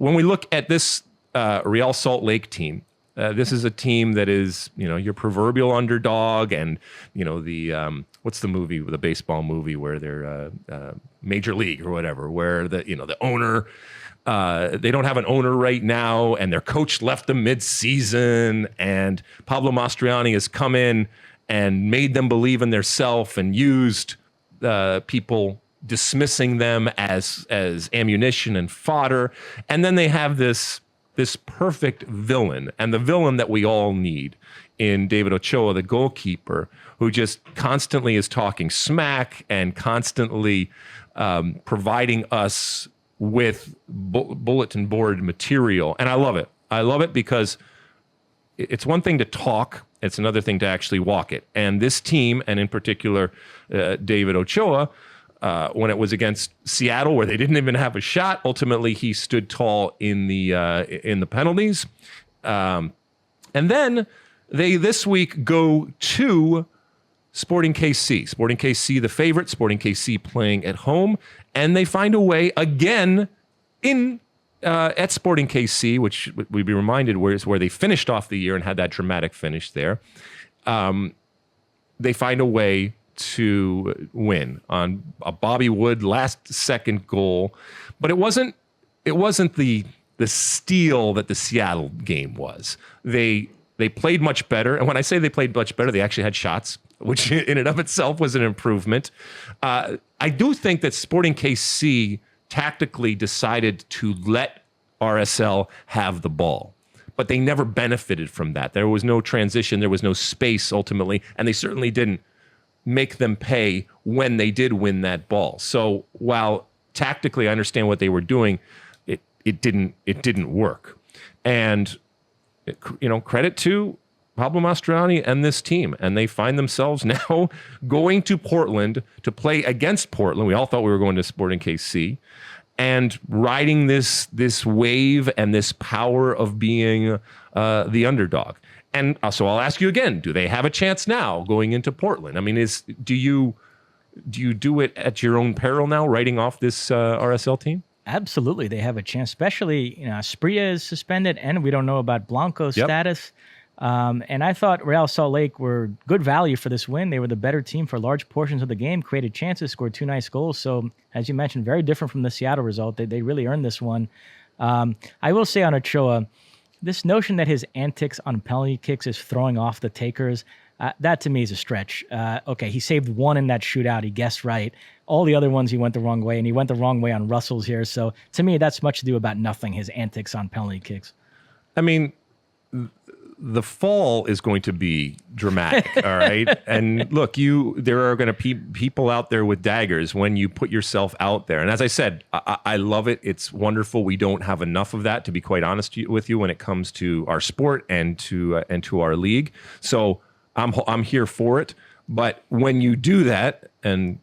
when we look at this Real Salt Lake team, this is a team that is, your proverbial underdog, and the what's the movie, the baseball movie where they're Major League or whatever, where the owner, they don't have an owner right now, and their coach left them mid-season, and Pablo Mastroianni has come in and made them believe in their self and used people dismissing them as ammunition and fodder, and then they have this perfect villain, and the villain that we all need in David Ochoa, the goalkeeper, who just constantly is talking smack and constantly providing us with bulletin board material. And I love it. I love it because it's one thing to talk, it's another thing to actually walk it. And this team, and in particular David Ochoa, when it was against Seattle, where they didn't even have a shot, ultimately he stood tall in the penalties. And then they this week go to Sporting KC. Sporting KC, the favorite. Sporting KC playing at home, and they find a way again at Sporting KC, which we'd be reminded where they finished off the year and had that dramatic finish there. They find a way to win on a Bobby Wood last-second goal, but it wasn't the steal that the Seattle game was. They played much better, and when I say they played much better, they actually had shots, which in and of itself was an improvement. I do think that Sporting KC tactically decided to let RSL have the ball, but they never benefited from that. There was no transition, there was no space ultimately, and they certainly didn't make them pay when they did win that ball. So while tactically I understand what they were doing, it didn't work. And credit to Pablo Mastroianni and this team, and they find themselves now going to Portland to play against Portland. We all thought we were going to Sporting KC, and riding this wave and this power of being the underdog. And so I'll ask you again, do they have a chance now going into Portland? I mean, do you do it at your own peril now, writing off this RSL team? Absolutely, they have a chance, especially, Asprilla is suspended, and we don't know about Blanco's status. And I thought Real Salt Lake were good value for this win. They were the better team for large portions of the game, created chances, scored 2 nice goals. So, as you mentioned, very different from the Seattle result. They really earned this one. I will say on Ochoa, this notion that his antics on penalty kicks is throwing off the takers, that to me is a stretch. Okay, he saved one in that shootout. He guessed right. All the other ones he went the wrong way, and he went the wrong way on Russell's here. So to me, that's much ado about nothing, his antics on penalty kicks. I mean, the fall is going to be dramatic, all right? And look, there are going to be people out there with daggers when you put yourself out there. And as I said, I love it. It's wonderful. We don't have enough of that, to be quite honest with you, when it comes to our sport and to our league. So I'm here for it. But when you do that, and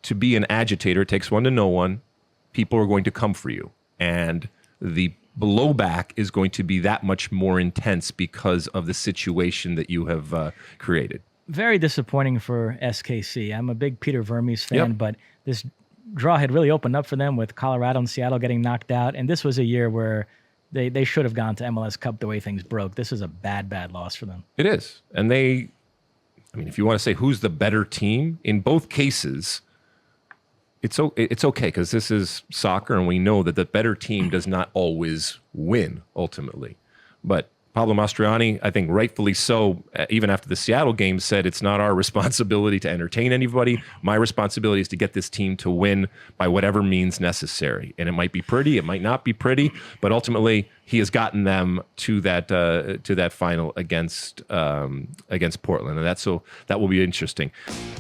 to be an agitator, it takes one to know one, people are going to come for you. And the blowback is going to be that much more intense because of the situation that you have created. Very disappointing for SKC. I'm a big Peter Vermes fan, but this draw had really opened up for them with Colorado and Seattle getting knocked out, and this was a year where they should have gone to MLS Cup the way things broke. This is a bad loss for them. It is. And if you want to say who's the better team, in both cases, it's okay, because this is soccer, and we know that the better team does not always win ultimately. But Pablo Mastroianni, I think rightfully so, even after the Seattle game, said it's not our responsibility to entertain anybody. My responsibility is to get this team to win by whatever means necessary. And it might be pretty, it might not be pretty, but ultimately he has gotten them to that final against Portland, and that will be interesting.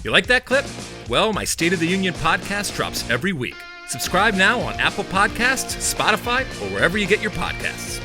You like that clip? Well, my State of the Union podcast drops every week. Subscribe now on Apple Podcasts, Spotify, or wherever you get your podcasts.